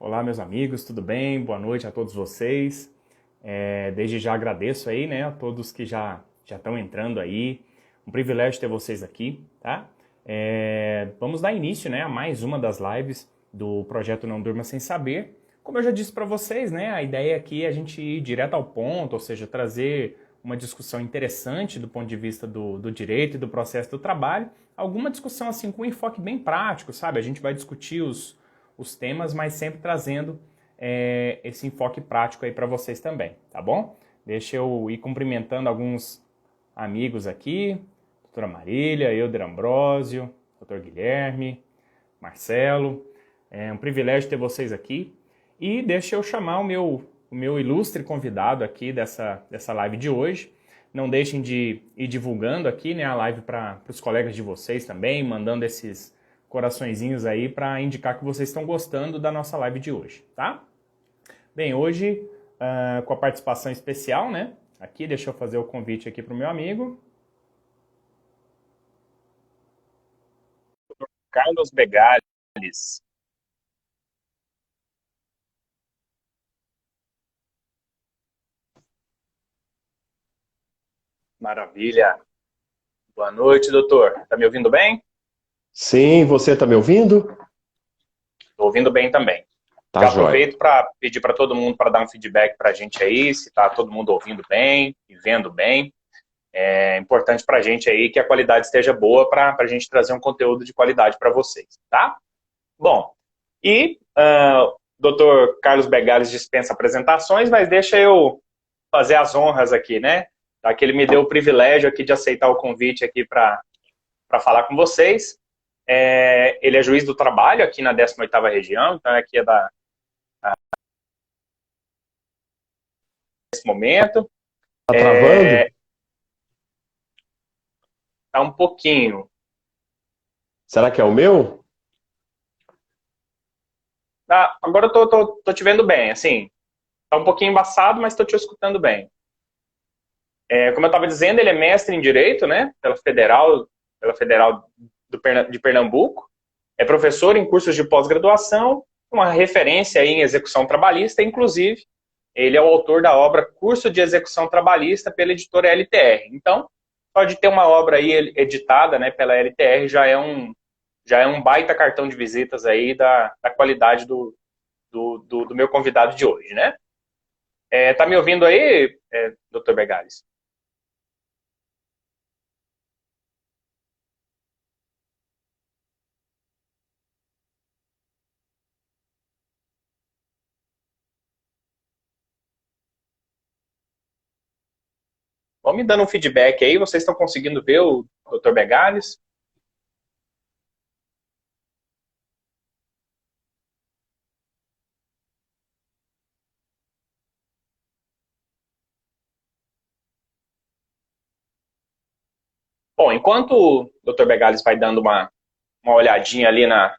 Olá, meus amigos, tudo bem? Boa noite a todos vocês. Desde já agradeço aí, né, a todos que já estão entrando aí. Um privilégio ter vocês aqui, tá? Vamos dar início, né, a mais uma das lives do projeto Não Durma Sem Saber. Como eu já disse para vocês, né, a ideia aqui é a gente ir direto ao ponto, ou seja, trazer uma discussão interessante do ponto de vista do direito e do processo do trabalho. Alguma discussão assim com um enfoque bem prático, sabe? A gente vai discutir os temas, mas sempre trazendo esse enfoque prático aí para vocês também, tá bom? Deixa eu ir cumprimentando alguns amigos aqui, doutora Marília, Euder Ambrósio, doutor Guilherme, Marcelo, é um privilégio ter vocês aqui. E deixa eu chamar o meu ilustre convidado aqui dessa live de hoje. Não deixem de ir divulgando aqui, né, a live para os colegas de vocês também, mandando esses coraçõezinhos aí para indicar que vocês estão gostando da nossa live de hoje, tá? Bem, hoje com a participação especial, né? Aqui, deixa eu fazer o convite aqui para o meu amigo. Carlos Begales. Maravilha. Boa noite, doutor. Tá me ouvindo bem? Sim, você está me ouvindo? Estou ouvindo bem também. Tá Já jóia. aproveito para pedir para todo mundo para dar um feedback para a gente aí, se está todo mundo ouvindo bem e vendo bem. É importante para a gente aí que a qualidade esteja boa para a gente trazer um conteúdo de qualidade para vocês, tá? Bom, e Dr. Carlos Begales dispensa apresentações, mas deixa eu fazer as honras aqui, né? Já que ele me deu o privilégio aqui de aceitar o convite aqui para falar com vocês. Ele é juiz do trabalho aqui na 18ª região, então aqui é nesse momento. Tá travando? Tá um pouquinho. Será que é o meu? Agora eu tô te vendo bem, assim. Tá um pouquinho embaçado, mas estou te escutando bem. Como eu estava dizendo, ele é mestre em Direito, né? Pela Federal de Pernambuco. É professor em cursos de pós-graduação, uma referência aí em execução trabalhista, inclusive. Ele é o autor da obra Curso de Execução Trabalhista pela editora LTR. Então, só de ter uma obra aí editada, né, pela LTR já é um baita cartão de visitas aí da qualidade do meu convidado de hoje, né? Tá me ouvindo aí, doutor Begales? Vão me dando um feedback aí, vocês estão conseguindo ver o doutor Begales? Bom, enquanto o doutor Begales vai dando uma olhadinha ali na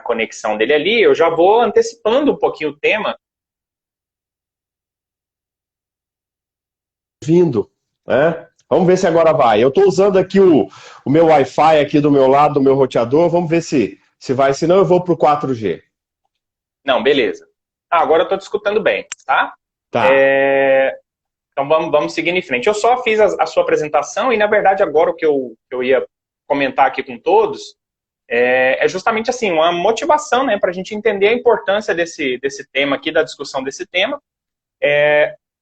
conexão dele ali, eu já vou antecipando um pouquinho o tema. Vindo, né? Vamos ver se agora vai. Eu estou usando aqui o meu Wi-Fi aqui do meu lado, do meu roteador. Vamos ver se vai. Senão eu vou para o 4G. Não, beleza. Agora eu estou te escutando bem, tá? Tá. Então vamos seguindo em frente. Eu só fiz a sua apresentação e, na verdade, agora o que eu ia comentar aqui com todos é justamente assim, uma motivação, né, para a gente entender a importância desse tema aqui, da discussão desse tema.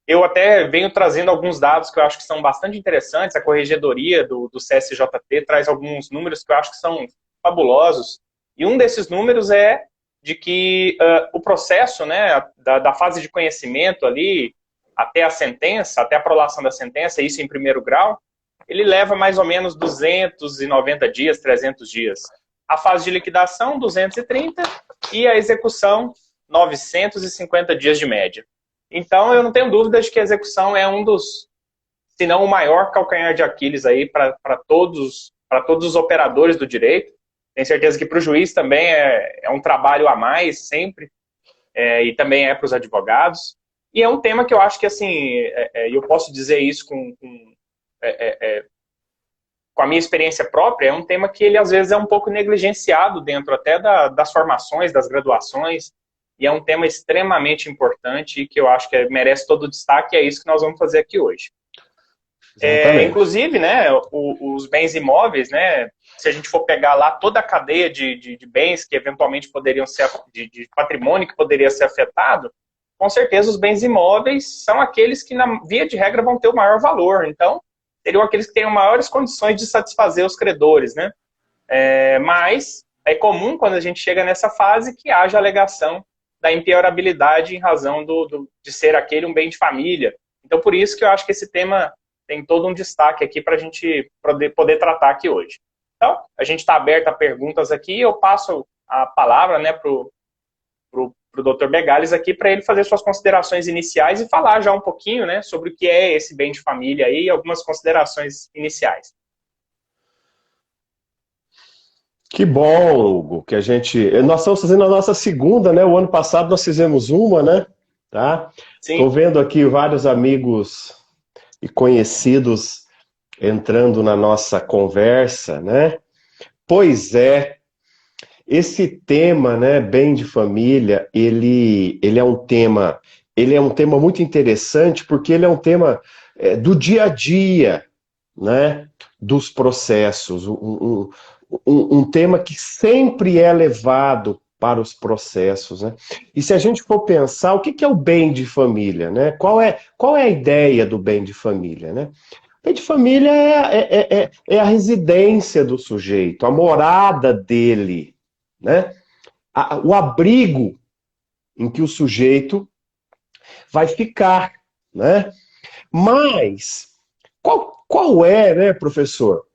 Eu até venho trazendo alguns dados que eu acho que são bastante interessantes. A corregedoria do CSJT traz alguns números que eu acho que são fabulosos. E um desses números é de que o processo, né, da fase de conhecimento ali até a sentença, até a prolação da sentença, isso em primeiro grau, ele leva mais ou menos 290 dias, 300 dias. A fase de liquidação, 230, e a execução, 950 dias de média. Então, eu não tenho dúvida de que a execução é um dos, se não o maior calcanhar de Aquiles aí para todos os operadores do direito. Tenho certeza que para o juiz também é um trabalho a mais, sempre, e também é para os advogados. E é um tema que eu acho que, assim, eu posso dizer isso com a minha experiência própria, é um tema que ele, às vezes, é um pouco negligenciado dentro até das formações, das graduações. e é um tema extremamente importante e que eu acho que merece todo o destaque, e é isso que nós vamos fazer aqui hoje. Inclusive, né, os bens imóveis, né, se a gente for pegar lá toda a cadeia de bens que eventualmente poderiam ser, de patrimônio que poderia ser afetado, com certeza os bens imóveis são aqueles que, na via de regra, vão ter o maior valor. Então, seriam aqueles que têm maiores condições de satisfazer os credores, né? Mas é comum, quando a gente chega nessa fase, que haja alegação da impiorabilidade em razão de ser aquele um bem de família. Então, por isso que eu acho que esse tema tem todo um destaque aqui para a gente poder tratar aqui hoje. Então, a gente está aberto a perguntas aqui, eu passo a palavra, né, para o Dr. Begales aqui, para ele fazer suas considerações iniciais e falar já um pouquinho, né, sobre o que é esse bem de família aí, algumas considerações iniciais. Que bom, Hugo, que nós estamos fazendo a nossa segunda, né? O ano passado nós fizemos uma, né? Tá? Estou vendo aqui vários amigos e conhecidos entrando na nossa conversa, né? Pois é, esse tema, né, bem de família, ele é um tema muito interessante porque ele é um tema do dia a dia, né, dos processos, um tema que sempre é levado para os processos, né? E se a gente for pensar, o que é o bem de família, né? Qual é a ideia do bem de família, né? O bem de família é a residência do sujeito, a morada dele, né? O abrigo em que o sujeito vai ficar, né? Mas qual é, né, professor,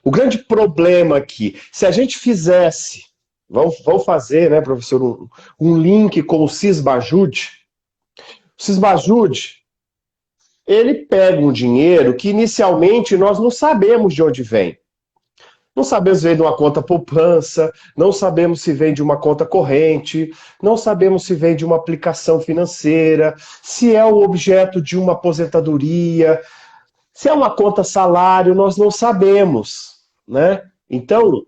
o grande problema aqui? Se a gente fizesse, vamos fazer, né, professor, um link com o Sisbajude. O Sisbajude, ele pega um dinheiro que inicialmente nós não sabemos de onde vem. Não sabemos se vem de uma conta poupança, não sabemos se vem de uma conta corrente, não sabemos se vem de uma aplicação financeira, se é o objeto de uma aposentadoria, se é uma conta salário, nós não sabemos, né? Então,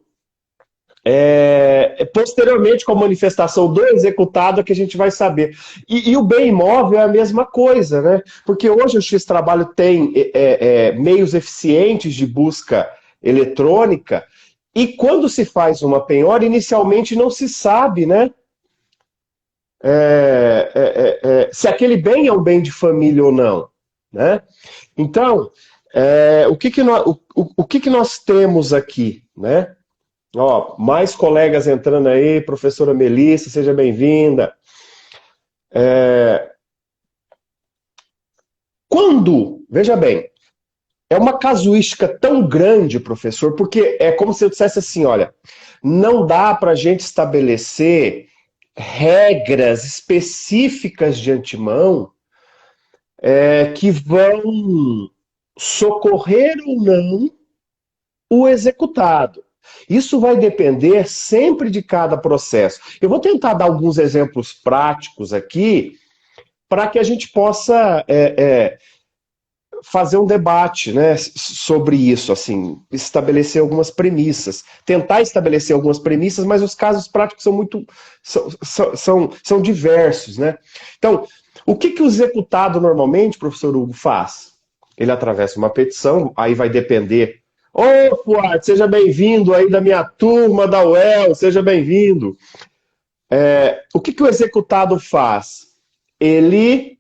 posteriormente, com a manifestação do executado, é que a gente vai saber. E o bem imóvel é a mesma coisa, né? Porque hoje o X-Trabalho tem meios eficientes de busca eletrônica, e quando se faz uma penhora, inicialmente não se sabe, né? Se aquele bem é um bem de família ou não, né? Então, o que nós temos aqui, né? Ó, mais colegas entrando aí, professora Melissa, seja bem-vinda. Veja bem, é uma casuística tão grande, professor, porque é como se eu dissesse assim, olha, não dá para a gente estabelecer regras específicas de antemão que vão socorrer ou não o executado. Isso vai depender sempre de cada processo. Eu vou tentar dar alguns exemplos práticos aqui para que a gente possa fazer um debate, né, sobre isso, assim, estabelecer algumas premissas, tentar estabelecer algumas premissas, mas os casos práticos são diversos, né? Então, o que o executado normalmente, professor Hugo, faz? Ele atravessa uma petição, aí vai depender. Ô, Fuad, seja bem-vindo aí da minha turma da UEL, seja bem-vindo. O que o executado faz? Ele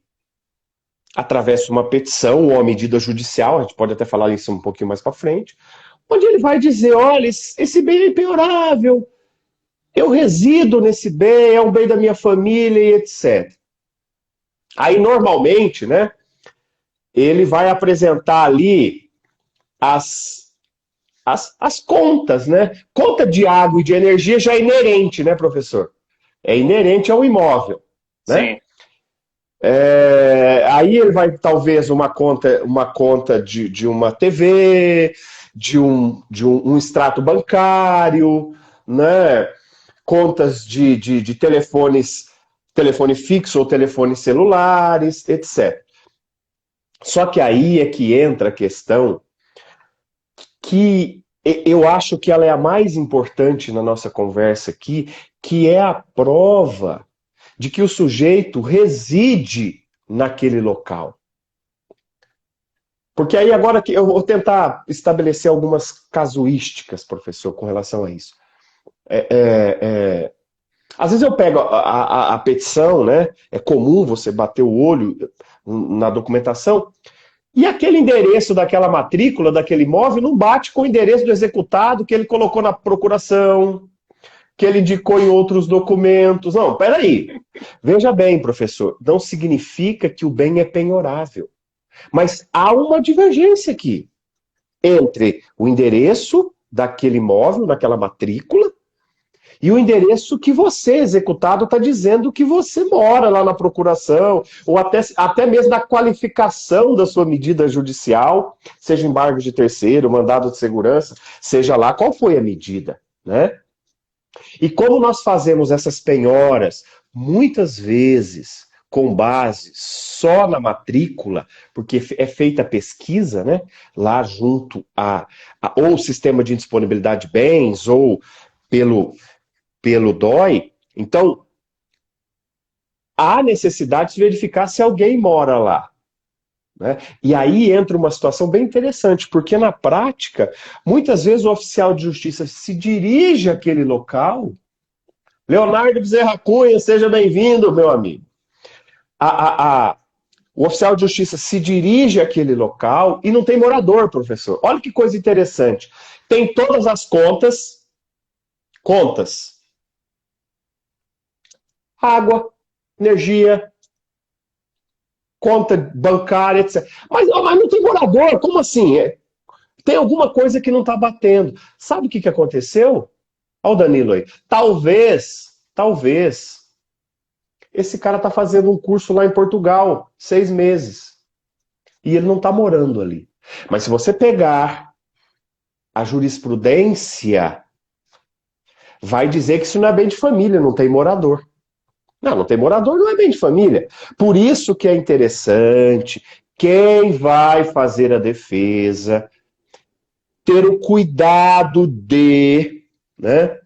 atravessa uma petição ou uma medida judicial, a gente pode até falar isso um pouquinho mais para frente, onde ele vai dizer, olha, esse bem é impenhorável, eu resido nesse bem, é um bem da minha família e etc. Aí, normalmente, né, ele vai apresentar ali as contas, né? Conta de água e de energia já é inerente, né, professor? É inerente ao imóvel, né? Sim. Aí ele vai, talvez, uma conta de uma TV, de um extrato bancário, né? Contas de telefone fixo ou telefones celulares, etc. Só que aí é que entra a questão que eu acho que ela é a mais importante na nossa conversa aqui, que é a prova de que o sujeito reside naquele local. Porque aí agora que eu vou tentar estabelecer algumas casuísticas, professor, com relação a isso. Às vezes eu pego a petição, né? É comum você bater o olho na documentação, e aquele endereço daquela matrícula, daquele imóvel, não bate com o endereço do executado que ele colocou na procuração, que ele indicou em outros documentos. Não, peraí. Veja bem, professor, não significa que o bem é penhorável. Mas há uma divergência aqui entre o endereço daquele imóvel, daquela matrícula, e o endereço que você, executado, está dizendo que você mora lá na procuração, ou até mesmo da qualificação da sua medida judicial, seja embargo de terceiro, mandado de segurança, seja lá qual foi a medida, né? E como nós fazemos essas penhoras, muitas vezes com base só na matrícula, porque é feita a pesquisa, né, lá junto ou o sistema de indisponibilidade de bens, ou pelo DOI, então há necessidade de verificar se alguém mora lá. Né? E aí entra uma situação bem interessante, porque na prática, muitas vezes o oficial de justiça se dirige àquele local. Leonardo Bezerra Cunha, seja bem-vindo, meu amigo. O oficial de justiça se dirige àquele local e não tem morador, professor. Olha que coisa interessante. Tem todas as contas. Água, energia, conta bancária, etc. Mas não tem morador, como assim? Tem alguma coisa que não está batendo. Sabe o que aconteceu? Olha o Danilo aí. Talvez, esse cara está fazendo um curso lá em Portugal, 6 meses. E ele não está morando ali. Mas se você pegar a jurisprudência, vai dizer que isso não é bem de família, não tem morador. Não tem morador, não é bem de família. Por isso que é interessante quem vai fazer a defesa ter o cuidado de, né,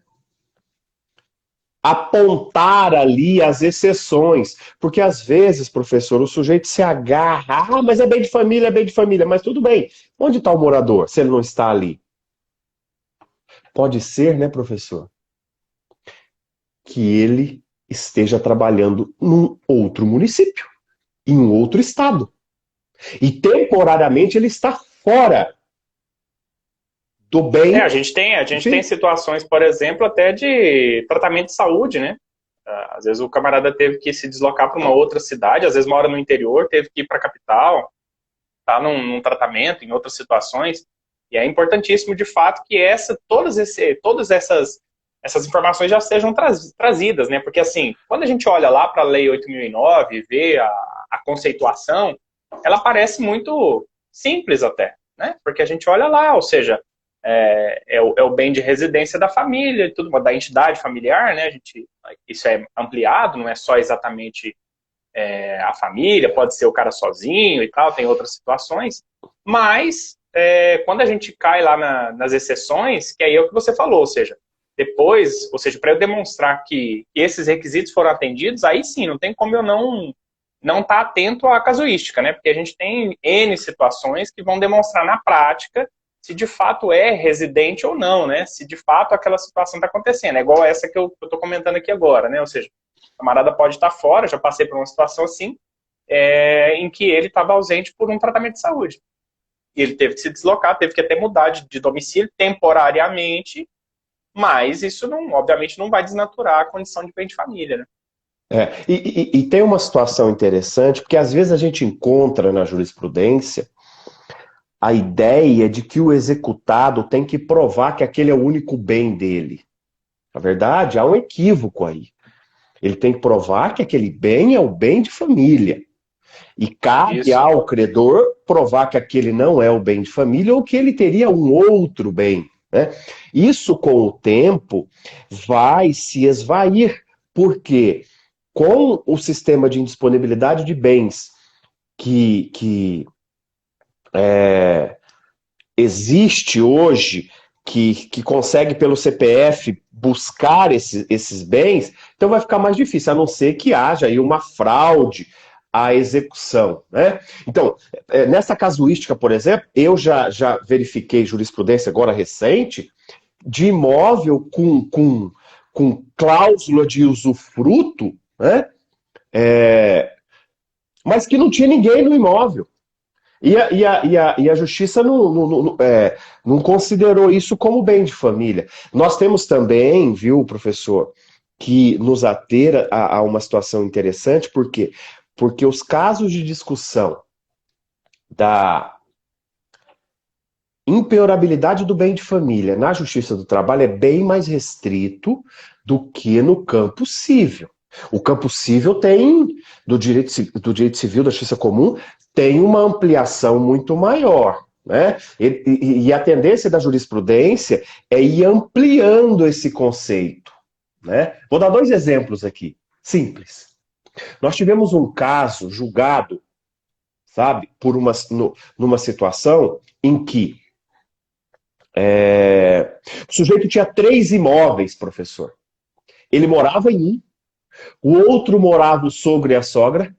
apontar ali as exceções. Porque às vezes, professor, o sujeito se agarra, mas é bem de família, mas tudo bem. Onde está o morador, se ele não está ali? Pode ser, né, professor, que ele esteja trabalhando num outro município, em um outro estado. E temporariamente ele está fora do bem. A gente tem situações, por exemplo, até de tratamento de saúde, né? Às vezes o camarada teve que se deslocar para uma outra cidade, às vezes mora no interior, teve que ir para a capital, tá num tratamento, em outras situações. E é importantíssimo, de fato, que todas essas informações já sejam trazidas, né? Porque, assim, quando a gente olha lá para a Lei 8.009 e vê a conceituação, ela parece muito simples até, né? Porque a gente olha lá, ou seja, é o bem de residência da família, tudo, da entidade familiar, né? Isso é ampliado, não é só exatamente a família, pode ser o cara sozinho e tal, tem outras situações, mas quando a gente cai lá nas exceções, que aí é o que você falou, ou seja, depois, ou seja, para eu demonstrar que esses requisitos foram atendidos, aí sim, não tem como eu não estar atento à casuística, né? Porque a gente tem N situações que vão demonstrar na prática se de fato é residente ou não, né? Se de fato aquela situação está acontecendo. É igual essa que eu estou comentando aqui agora, né? Ou seja, o camarada pode estar fora, já passei por uma situação assim, em que ele estava ausente por um tratamento de saúde. E ele teve que se deslocar, teve que até mudar de domicílio temporariamente, mas isso, obviamente, não vai desnaturar a condição de bem de família, né? E tem uma situação interessante, porque às vezes a gente encontra na jurisprudência a ideia de que o executado tem que provar que aquele é o único bem dele. Na verdade, há um equívoco aí. Ele tem que provar que aquele bem é o bem de família. E cabe ao credor provar que aquele não é o bem de família ou que ele teria um outro bem. Né? Isso, com o tempo, vai se esvair, porque com o sistema de indisponibilidade de bens que existe hoje, que consegue pelo CPF buscar esses bens, então vai ficar mais difícil, a não ser que haja aí uma fraude à execução, né? Então, nessa casuística, por exemplo, eu já verifiquei jurisprudência agora recente de imóvel com cláusula de usufruto, né? Mas que não tinha ninguém no imóvel. E a justiça não considerou isso como bem de família. Nós temos também, viu, professor, que nos ater a uma situação interessante, por quê? Porque os casos de discussão da impenhorabilidade do bem de família na Justiça do Trabalho é bem mais restrito do que no campo civil. O campo civil tem, do direito civil, da justiça comum, tem uma ampliação muito maior, né? E a tendência da jurisprudência é ir ampliando esse conceito, né? Vou dar 2 exemplos aqui, simples. Nós tivemos um caso julgado, sabe, numa situação em que o sujeito tinha 3 imóveis, professor. Ele morava em um, o outro morava o sogro e a sogra,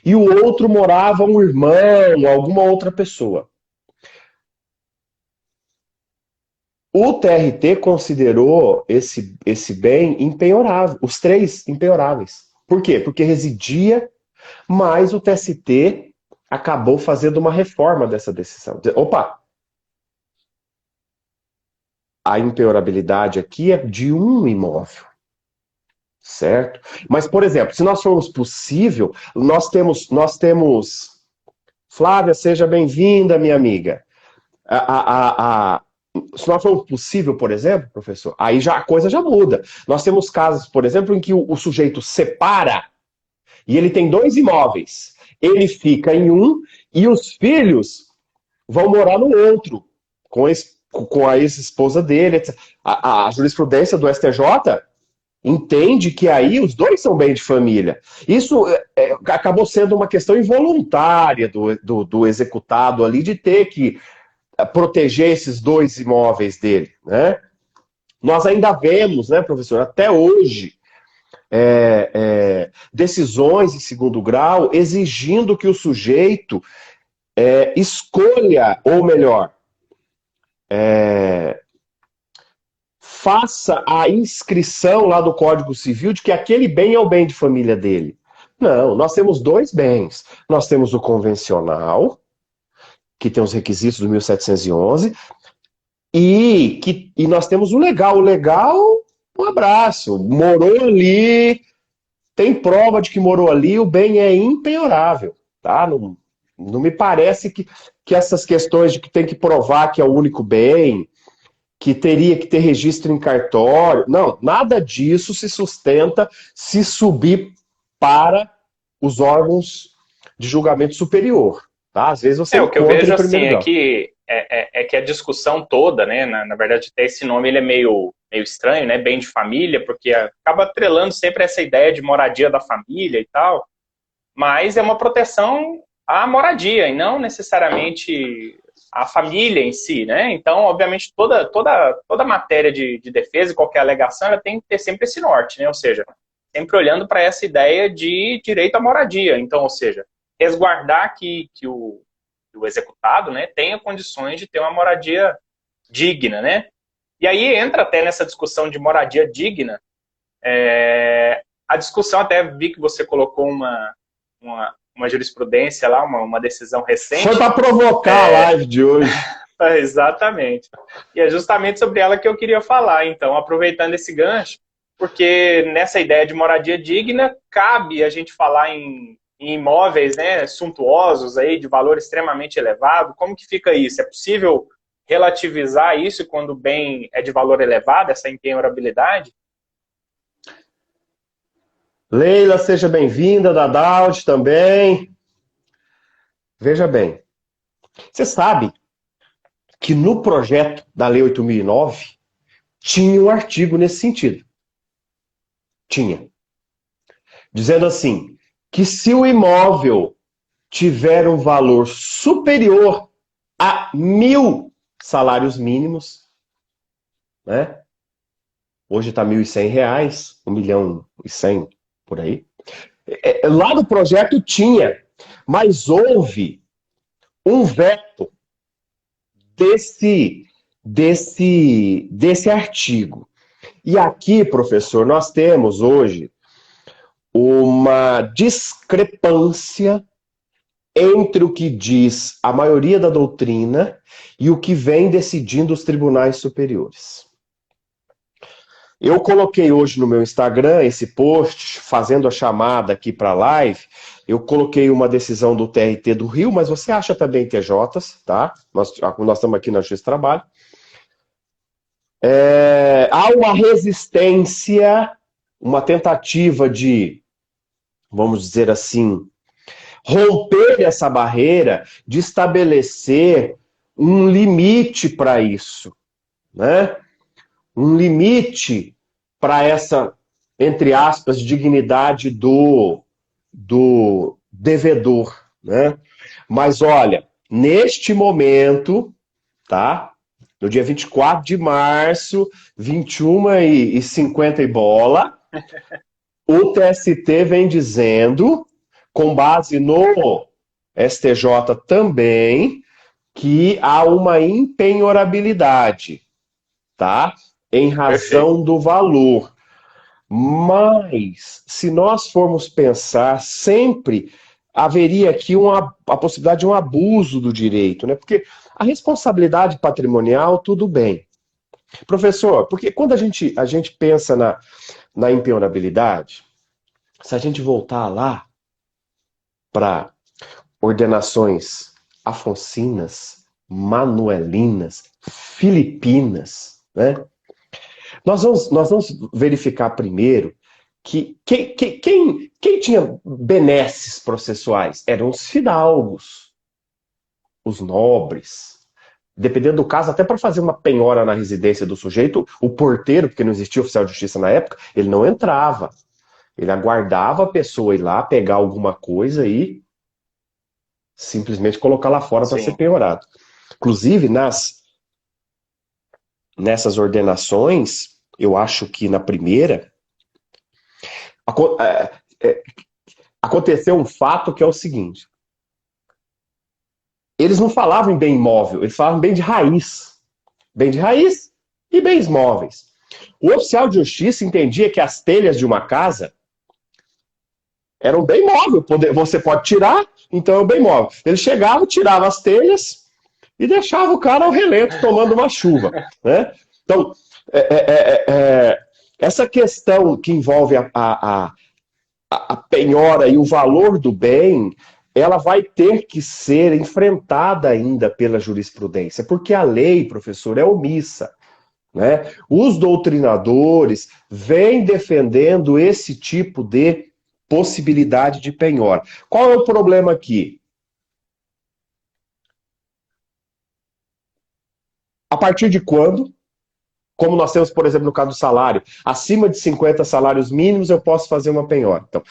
e o outro morava um irmão, alguma outra pessoa. O TRT considerou esse bem impenhorável, os 3 impenhoráveis. Por quê? Porque residia, mas o TST acabou fazendo uma reforma dessa decisão. Opa! A impenhorabilidade aqui é de um imóvel. Certo? Mas, por exemplo, se nós formos possível, nós temos Flávia, seja bem-vinda, minha amiga. Se nós formos possível, por exemplo, professor, aí a coisa já muda. Nós temos casos, por exemplo, em que o sujeito separa e ele tem 2 imóveis. Ele fica em um e os filhos vão morar no outro, com a ex-esposa dele, etc. A jurisprudência do STJ entende que aí os 2 são bem de família. Isso acabou sendo uma questão involuntária do executado ali, de ter que proteger esses 2 imóveis dele, né? Nós ainda vemos, né, professor, até hoje, decisões em segundo grau exigindo que o sujeito escolha, ou melhor, faça a inscrição lá do Código Civil de que aquele bem é o bem de família dele. Não, nós temos 2 bens. Nós temos o convencional, que tem os requisitos do 1711, e nós temos o legal. O legal, um abraço. Morou ali, tem prova de que morou ali, o bem é impenhorável. Tá? Não me parece que essas questões de que tem que provar que é o único bem, que teria que ter registro em cartório. Não, nada disso se sustenta se subir para os órgãos de julgamento superior. Tá? Às vezes você o que eu vejo assim é que a discussão toda, né, na verdade até esse nome ele é meio estranho, né, bem de família, porque acaba atrelando sempre essa ideia de moradia da família e tal, mas é uma proteção à moradia e não necessariamente a família em si, né? Então, obviamente, toda matéria de defesa e qualquer alegação, ela tem que ter sempre esse norte, né? Ou seja, sempre olhando para essa ideia de direito à moradia. Então, ou seja, resguardar que o executado, né, tenha condições de ter uma moradia digna, né? E aí entra até nessa discussão de moradia digna, a discussão, até vi que você colocou uma jurisprudência lá, uma decisão recente. Foi para provocar a live de hoje. Exatamente. E é justamente sobre ela que eu queria falar, então, aproveitando esse gancho, porque nessa ideia de moradia digna, cabe a gente falar em imóveis, né, suntuosos, aí, de valor extremamente elevado. Como que fica isso? É possível relativizar isso quando o bem é de valor elevado, essa impenhorabilidade? Leila, seja bem-vinda, Dadaud também. Veja bem, você sabe que no projeto da Lei 8.009 tinha um artigo nesse sentido. Tinha. Dizendo assim, que se o imóvel tiver um valor superior a 1.000 salários mínimos, né? Hoje está R$ 1.100, 1.100.000 por aí. Lá no projeto tinha, mas houve um veto desse artigo. E aqui, professor, nós temos hoje uma discrepância entre o que diz a maioria da doutrina e o que vem decidindo os tribunais superiores. Eu coloquei hoje no meu Instagram esse post, fazendo a chamada aqui para a live. Eu coloquei uma decisão do TRT do Rio, mas você acha também TJs, tá? Nós estamos aqui na Justiça do Trabalho. Há uma resistência, uma tentativa de, vamos dizer assim, romper essa barreira, de estabelecer um limite para isso, né? Um limite para essa, entre aspas, dignidade do devedor, né? Mas olha, neste momento, tá? No dia 24 de março, 21h50 e bola, o TST vem dizendo, com base no STJ também, que há uma impenhorabilidade, tá? Em razão do valor. Mas, se nós formos pensar, sempre haveria aqui a possibilidade de um abuso do direito, né? Porque a responsabilidade patrimonial, tudo bem. Professor, porque quando a gente pensa na impenhorabilidade, se a gente voltar lá para ordenações afoncinas, manuelinas, filipinas, né? Nós vamos verificar primeiro que quem tinha benesses processuais eram os fidalgos, os nobres. Dependendo do caso, até para fazer uma penhora na residência do sujeito, o porteiro, porque não existia oficial de justiça na época, ele não entrava. Ele aguardava a pessoa ir lá, pegar alguma coisa e simplesmente colocar lá fora para ser penhorado. Inclusive, nessas ordenações, eu acho que na primeira, aconteceu um fato que é o seguinte: eles não falavam em bem imóvel, eles falavam bem de raiz. Bem de raiz e bens móveis. O oficial de justiça entendia que as telhas de uma casa eram bem móvel. Você pode tirar, então é um bem móvel. Ele chegava, tirava as telhas e deixava o cara ao relento tomando uma chuva, né? Então, essa questão que envolve a penhora e o valor do bem, ela vai ter que ser enfrentada ainda pela jurisprudência, porque a lei, professor, é omissa, né? Os doutrinadores vêm defendendo esse tipo de possibilidade de penhora. Qual é o problema aqui? A partir de quando, como nós temos, por exemplo, no caso do salário, acima de 50 salários mínimos eu posso fazer uma penhora. Então,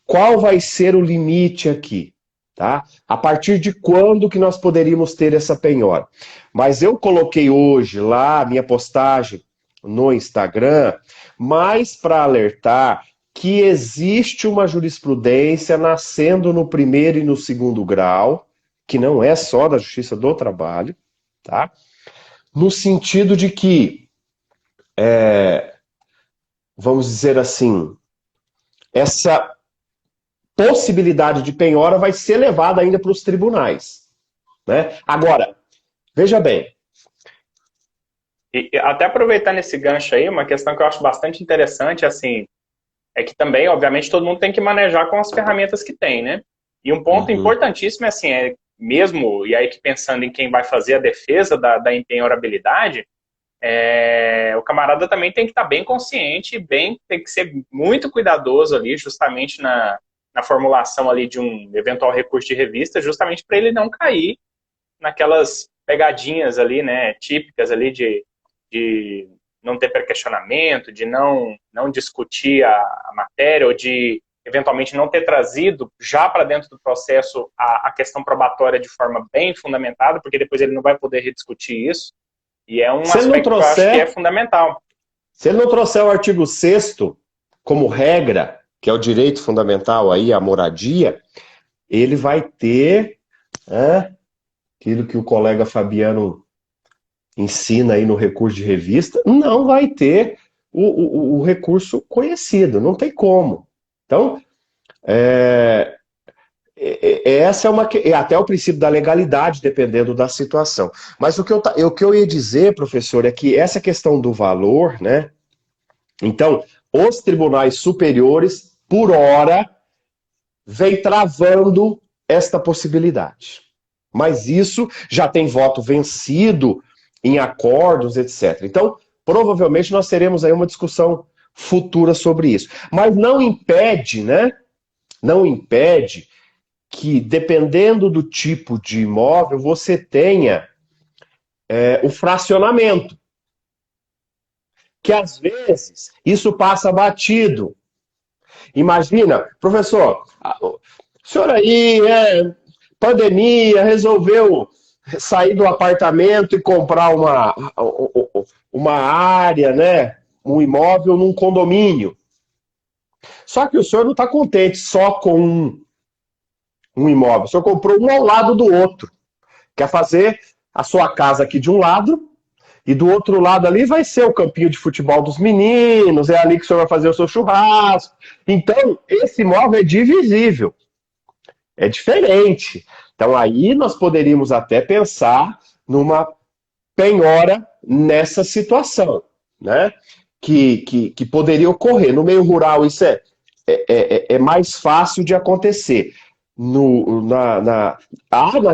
qual vai ser o limite aqui? Tá? A partir de quando que nós poderíamos ter essa penhora? Mas eu coloquei hoje lá a minha postagem no Instagram, mais para alertar que existe uma jurisprudência nascendo no primeiro e no segundo grau, que não é só da Justiça do Trabalho, tá? No sentido de que, vamos dizer assim, essa possibilidade de penhora vai ser levada ainda para os tribunais, né? Agora, veja bem. E até aproveitando esse gancho aí, uma questão que eu acho bastante interessante, assim, é que também, obviamente, todo mundo tem que manejar com as ferramentas que tem, né? E um ponto importantíssimo é assim, mesmo, e aí que pensando em quem vai fazer a defesa da impenhorabilidade, o camarada também tem que estar bem consciente, tem que ser muito cuidadoso ali, justamente na formulação ali de um eventual recurso de revista, justamente para ele não cair naquelas pegadinhas ali, né, típicas ali de não ter pré-questionamento, de não discutir a matéria, ou de eventualmente não ter trazido já para dentro do processo a questão probatória de forma bem fundamentada, porque depois ele não vai poder rediscutir isso. E é um aspecto que eu acho que é fundamental. Se ele não trouxer o artigo 6º como regra, que é o direito fundamental aí, a moradia, ele vai ter aquilo que o colega Fabiano ensina aí no recurso de revista, não vai ter o recurso conhecido, não tem como. Então, essa é uma até o princípio da legalidade, dependendo da situação. Mas o que eu ia dizer, professor, é que essa questão do valor, né? Então, os tribunais superiores, por hora, vem travando esta possibilidade. Mas isso já tem voto vencido em acordos, etc. Então, provavelmente nós teremos aí uma discussão futura sobre isso. Mas não impede, né? Não impede que, dependendo do tipo de imóvel, você tenha o fracionamento. Que às vezes isso passa batido. Imagina, professor, o senhor aí, pandemia, resolveu sair do apartamento e comprar uma área, né? Um imóvel num condomínio. Só que o senhor não está contente só com um imóvel. O senhor comprou um ao lado do outro. Quer fazer a sua casa aqui de um lado e do outro lado ali vai ser o campinho de futebol dos meninos, é ali que o senhor vai fazer o seu churrasco. Então, esse imóvel é divisível. É diferente. Então, aí nós poderíamos até pensar numa penhora nessa situação, né? Que poderia ocorrer. No meio rural, isso é mais fácil de acontecer. Na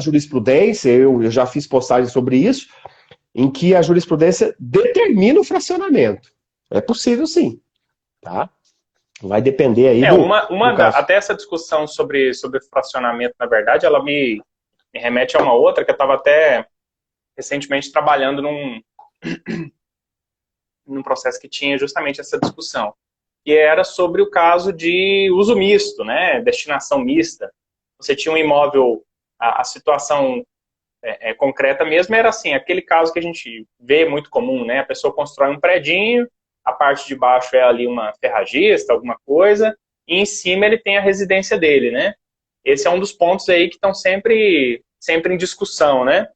jurisprudência, eu já fiz postagem sobre isso, em que a jurisprudência determina o fracionamento. É possível, sim. Tá? Vai depender aí do caso. Até essa discussão sobre fracionamento, na verdade, ela me remete a uma outra, que eu estava até recentemente trabalhando num processo que tinha justamente essa discussão. E era sobre o caso de uso misto, né? Destinação mista. Você tinha um imóvel, a situação concreta mesmo era assim, aquele caso que a gente vê muito comum, né? A pessoa constrói um predinho, a parte de baixo é ali uma ferragista, alguma coisa, e em cima ele tem a residência dele, né? Esse é um dos pontos aí que estão sempre em discussão, né?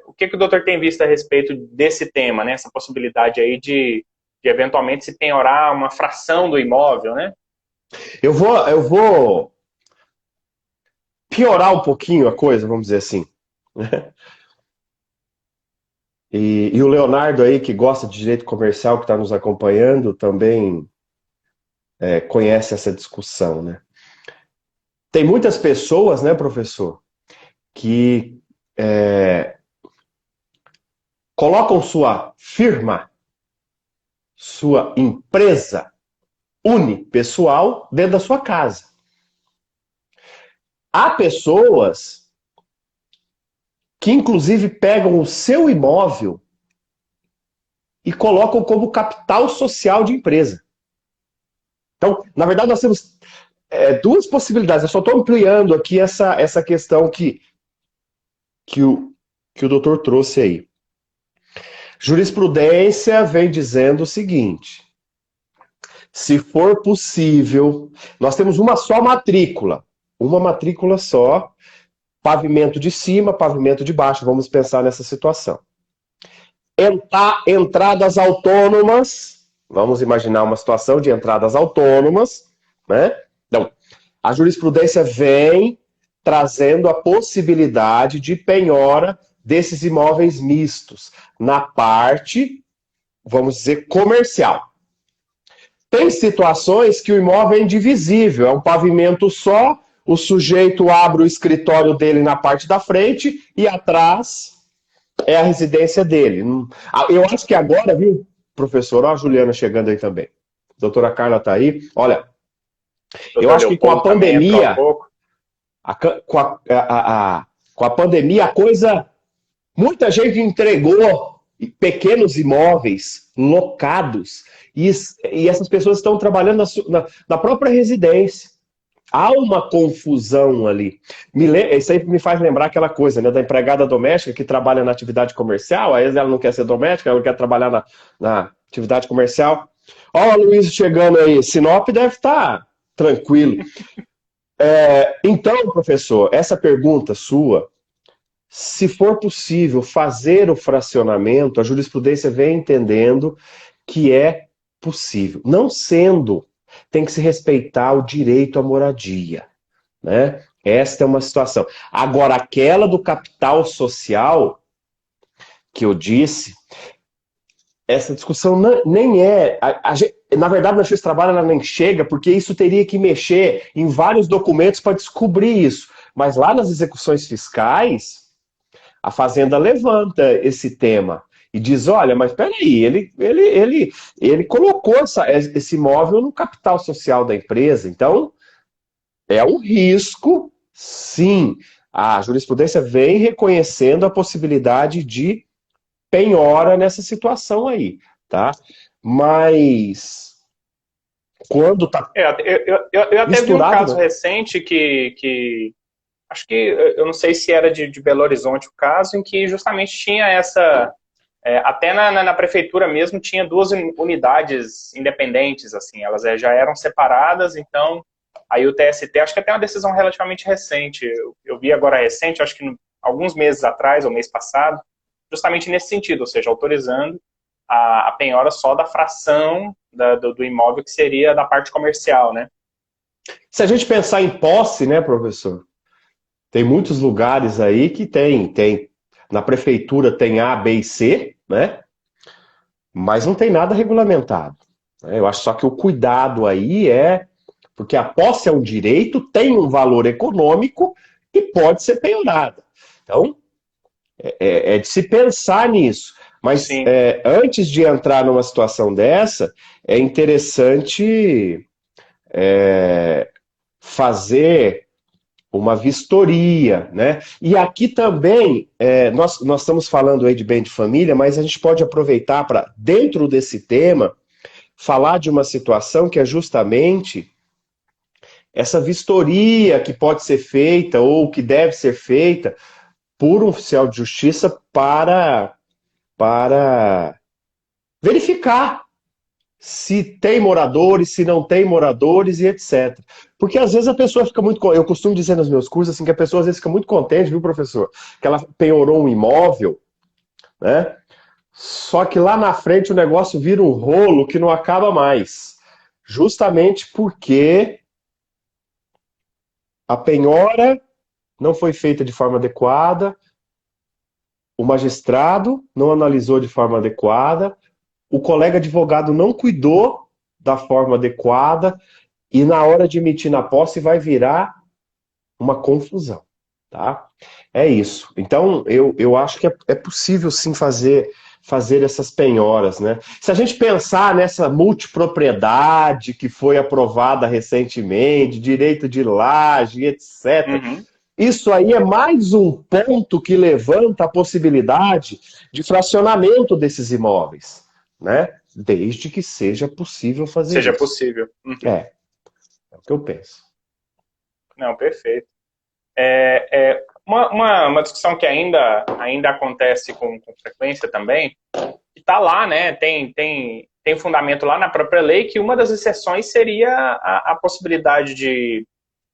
O que o doutor tem visto a respeito desse tema, né? Essa possibilidade aí de eventualmente se penhorar uma fração do imóvel, né? Eu vou piorar um pouquinho a coisa, vamos dizer assim. E o Leonardo aí, que gosta de direito comercial, que está nos acompanhando, também conhece essa discussão, né? Tem muitas pessoas, né, professor, que colocam sua firma, sua empresa unipessoal dentro da sua casa. Há pessoas que, inclusive, pegam o seu imóvel e colocam como capital social de empresa. Então, na verdade, nós temos duas possibilidades. Eu só estou ampliando aqui essa questão que o doutor trouxe aí. Jurisprudência vem dizendo o seguinte: se for possível, nós temos uma só matrícula, só, pavimento de cima, pavimento de baixo, vamos pensar nessa situação. Entradas autônomas, vamos imaginar uma situação de entradas autônomas, né? Então, a jurisprudência vem trazendo a possibilidade de penhora desses imóveis mistos na parte, vamos dizer, comercial. Tem situações que o imóvel é indivisível, é um pavimento só, o sujeito abre o escritório dele na parte da frente e atrás é a residência dele. Eu acho que agora, viu, professor, ó, a Juliana chegando aí também. A doutora Carla está aí. Olha, eu acho que com a pandemia, com a pandemia, a coisa, muita gente entregou pequenos imóveis locados e essas pessoas estão trabalhando na própria residência. Há uma confusão ali. Isso aí me faz lembrar aquela coisa, né, da empregada doméstica que trabalha na atividade comercial, aí ela não quer ser doméstica, ela quer trabalhar na atividade comercial. Ó, o Luiz chegando aí, Sinop deve estar tranquilo. Então, professor, essa pergunta sua, se for possível fazer o fracionamento, a jurisprudência vem entendendo que é possível. Não sendo, tem que se respeitar o direito à moradia, né? Esta é uma situação. Agora, aquela do capital social que eu disse, essa discussão nem é... na verdade, na Justiça do Trabalho ela nem chega, porque isso teria que mexer em vários documentos para descobrir isso. Mas lá nas execuções fiscais, a Fazenda levanta esse tema e diz, olha, mas peraí, ele colocou esse imóvel no capital social da empresa, então é um risco, sim. A jurisprudência vem reconhecendo a possibilidade de penhora nessa situação aí, tá? Mas quando tá eu até vi um caso recente que acho que, eu não sei se era de Belo Horizonte o caso, em que justamente tinha essa, até na prefeitura mesmo, tinha duas unidades independentes, assim, elas já eram separadas, então, aí o TST, acho que até uma decisão relativamente recente, eu vi agora recente, acho que alguns meses atrás, ou mês passado, justamente nesse sentido, ou seja, autorizando a penhora só da fração do imóvel que seria da parte comercial, né? Se a gente pensar em posse, né, professor? Tem muitos lugares aí que tem na prefeitura tem A, B e C, né? Mas não tem nada regulamentado. Eu acho só que o cuidado aí porque a posse é um direito, tem um valor econômico e pode ser penhorada. Então, é de se pensar nisso. Mas antes de entrar numa situação dessa, é interessante fazer uma vistoria, né? E aqui também, nós estamos falando aí de bem de família, mas a gente pode aproveitar para, dentro desse tema, falar de uma situação que é justamente essa vistoria que pode ser feita ou que deve ser feita por um oficial de justiça para verificar se tem moradores, se não tem moradores e etc. Porque às vezes a pessoa fica muito... Eu costumo dizer nos meus cursos assim, que a pessoa às vezes fica muito contente, viu, professor? Que ela penhorou um imóvel, né? Só que lá na frente o negócio vira um rolo que não acaba mais. Justamente porque a penhora não foi feita de forma adequada, o magistrado não analisou de forma adequada, o colega advogado não cuidou da forma adequada e na hora de emitir na posse vai virar uma confusão, tá? É isso. Então, eu acho que é possível sim fazer essas penhoras, né? Se a gente pensar nessa multipropriedade que foi aprovada recentemente, direito de laje, etc., isso aí é mais um ponto que levanta a possibilidade de fracionamento desses imóveis, né? Desde que seja possível fazer isso. Seja possível. É o que eu penso. Não, perfeito. Uma discussão que ainda acontece com frequência também, que está lá, né? Tem fundamento lá na própria lei que uma das exceções seria a possibilidade de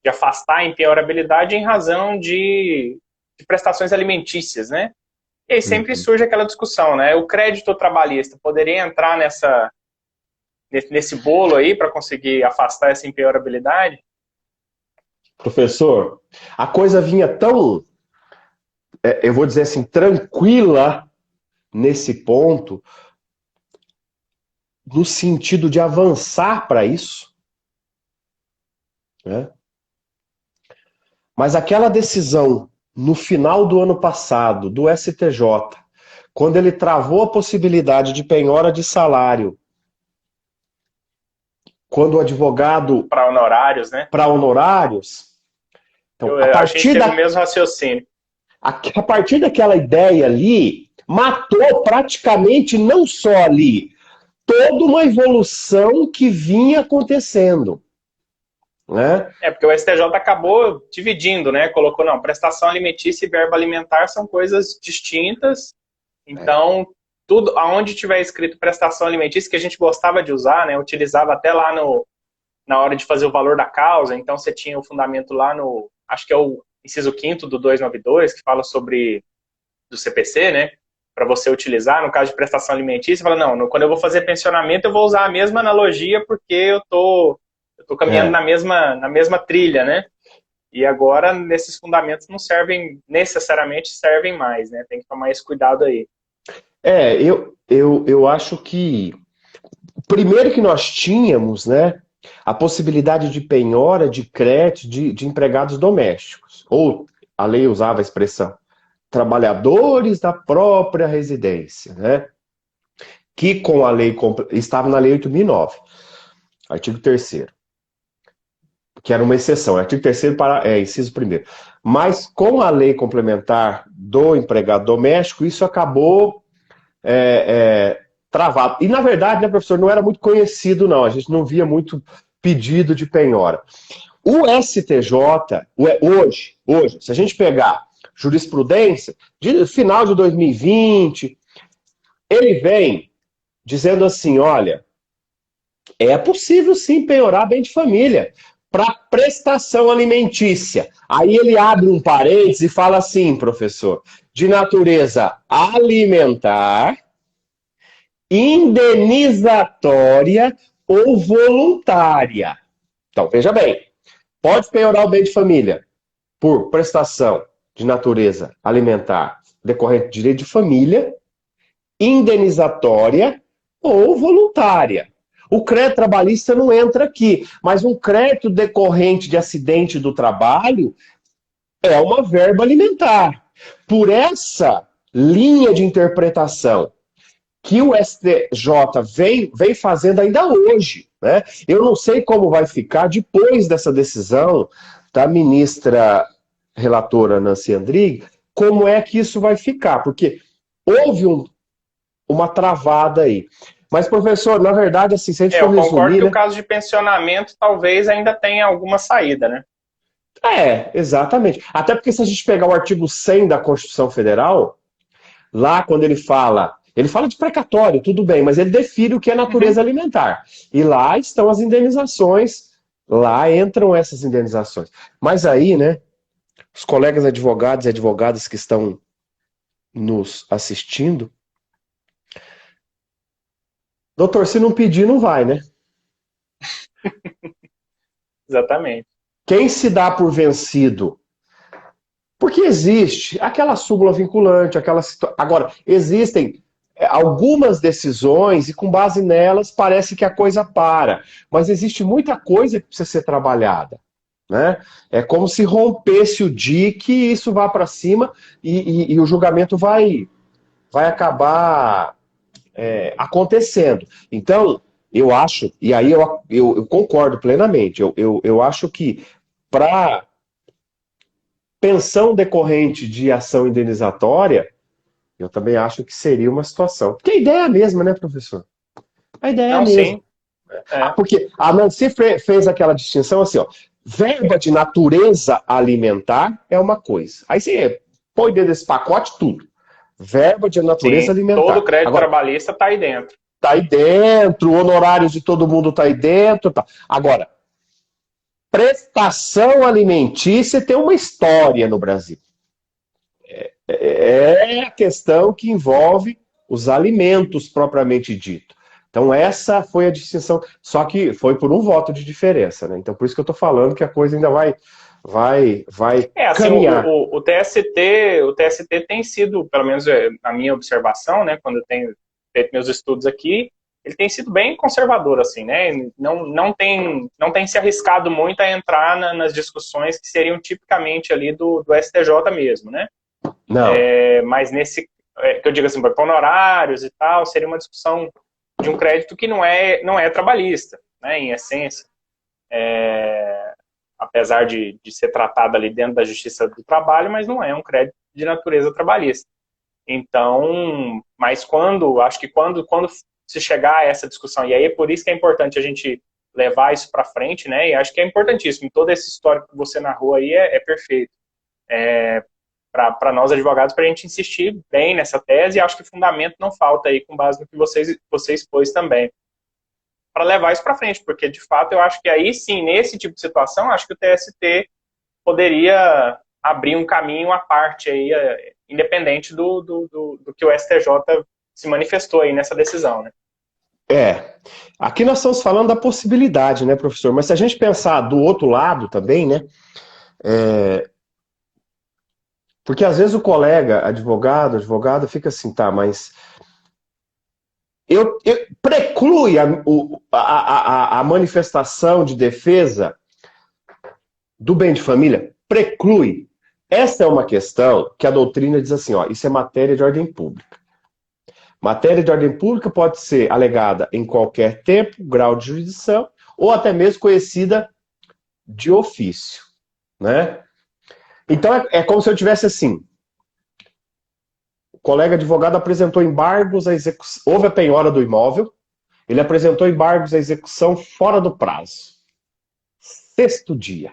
afastar a impenhorabilidade em razão de prestações alimentícias, né? E aí sempre surge aquela discussão, né? O crédito trabalhista poderia entrar nesse bolo aí para conseguir afastar essa impenhorabilidade? Professor, a coisa vinha tão, eu vou dizer assim, tranquila nesse ponto, no sentido de avançar para isso, né? Mas aquela decisão no final do ano passado do STJ, quando ele travou a possibilidade de penhora de salário, quando o advogado... Para honorários, né? Para honorários. Então, a partir teve o mesmo raciocínio. A partir daquela ideia ali, matou praticamente, não só ali, toda uma evolução que vinha acontecendo. né? Porque o STJ acabou dividindo, né? Colocou, não, prestação alimentícia e verba alimentar são coisas distintas. Então, tudo, aonde tiver escrito prestação alimentícia, que a gente gostava de usar, né? Utilizava até lá na hora de fazer o valor da causa. Então, você tinha o fundamento lá no, acho que é o inciso 5º do 292, que fala sobre do CPC, né? Para você utilizar, no caso de prestação alimentícia, fala, não, quando eu vou fazer pensionamento, eu vou usar a mesma analogia, porque eu tô caminhando na mesma trilha, né? E agora, nesses fundamentos não servem, necessariamente servem mais, né? Tem que tomar esse cuidado aí. Eu acho que, primeiro que nós tínhamos, né, a possibilidade de penhora de crédito de empregados domésticos, ou a lei usava a expressão trabalhadores da própria residência, né, que com a lei, estava na lei 8.009, artigo 3º, que era uma exceção, artigo 3º para, inciso 1º. Mas com a lei complementar do empregado doméstico, isso acabou travado. E, na verdade, né, professor, não era muito conhecido, não. A gente não via muito pedido de penhora. O STJ, hoje, se a gente pegar jurisprudência, de final de 2020, ele vem dizendo assim, olha, é possível sim penhorar bem de família para prestação alimentícia. Aí ele abre um parênteses e fala assim, professor, de natureza alimentar, indenizatória ou voluntária. Então, veja bem, pode penhorar o bem de família por prestação de natureza alimentar decorrente de direito de família, indenizatória ou voluntária. O crédito trabalhista não entra aqui, mas um crédito decorrente de acidente do trabalho é uma verba alimentar. Por essa linha de interpretação que o STJ vem fazendo ainda hoje, né? Eu não sei como vai ficar depois dessa decisão da ministra relatora Nancy Andrighi, como é que isso vai ficar, porque houve uma travada aí. Mas, professor, na verdade, assim, se a gente for resumir... Eu concordo que o caso de pensionamento talvez ainda tenha alguma saída, né? Exatamente. Até porque se a gente pegar o artigo 100 da Constituição Federal, lá quando ele fala de precatório, tudo bem, mas ele define o que é natureza alimentar. E lá estão as indenizações, lá entram essas indenizações. Mas aí, né, os colegas advogados e advogadas que estão nos assistindo, doutor, se não pedir, não vai, né? Exatamente. Quem se dá por vencido? Porque existe aquela súmula vinculante, Agora, existem algumas decisões e com base nelas parece que a coisa para. Mas existe muita coisa que precisa ser trabalhada. Né? É como se rompesse o dique e isso vá para cima e o julgamento vai acabar acontecendo. Então, eu acho, e aí eu concordo plenamente, eu acho que para pensão decorrente de ação indenizatória, eu também acho que seria uma situação. Porque a ideia é a mesma, né, professor? A ideia é a mesma. Sim. Porque a Nancy fez aquela distinção assim, ó, verba de natureza alimentar é uma coisa. Aí você põe dentro desse pacote tudo. Verba de natureza alimentar. Todo crédito trabalhista está aí dentro. Está aí dentro, honorários de todo mundo está aí dentro. Tá. Agora, prestação alimentícia tem uma história no Brasil. É a questão que envolve os alimentos propriamente dito. Então essa foi a distinção, só que foi por um voto de diferença, né? Então por isso que eu estou falando que a coisa ainda vai assim, caminhar. O TST tem sido, pelo menos a minha observação, né, quando eu tenho feito meus estudos aqui, ele tem sido bem conservador, assim, né? Não tem se arriscado muito a entrar nas discussões que seriam tipicamente ali do STJ mesmo, né? Não. Mas nesse, que eu digo assim, para honorários e tal, seria uma discussão de um crédito que não é trabalhista, né, em essência. Apesar de ser tratado ali dentro da Justiça do Trabalho, mas não é um crédito de natureza trabalhista. Então, mas acho que quando se chegar a essa discussão, e aí é por isso que é importante a gente levar isso para frente, né? E acho que é importantíssimo. Todo esse histórico que você narrou aí é perfeito. Para nós advogados, para a gente insistir bem nessa tese, e acho que fundamento não falta aí, com base no que você expôs também, para levar isso para frente, porque de fato eu acho que aí sim, nesse tipo de situação, acho que o TST poderia abrir um caminho à parte aí, independente do que o STJ se manifestou aí nessa decisão, né? Aqui nós estamos falando da possibilidade, né, professor? Mas se a gente pensar do outro lado também, né, porque às vezes o colega, advogado, fica assim, tá, mas preclui a manifestação de defesa do bem de família? Preclui. Essa é uma questão que a doutrina diz assim, ó, isso é matéria de ordem pública. Matéria de ordem pública pode ser alegada em qualquer tempo, grau de jurisdição, ou até mesmo conhecida de ofício, né? Então é como se eu tivesse assim, o colega advogado apresentou embargos à execução, houve a penhora do imóvel, ele apresentou embargos à execução fora do prazo. Sexto dia.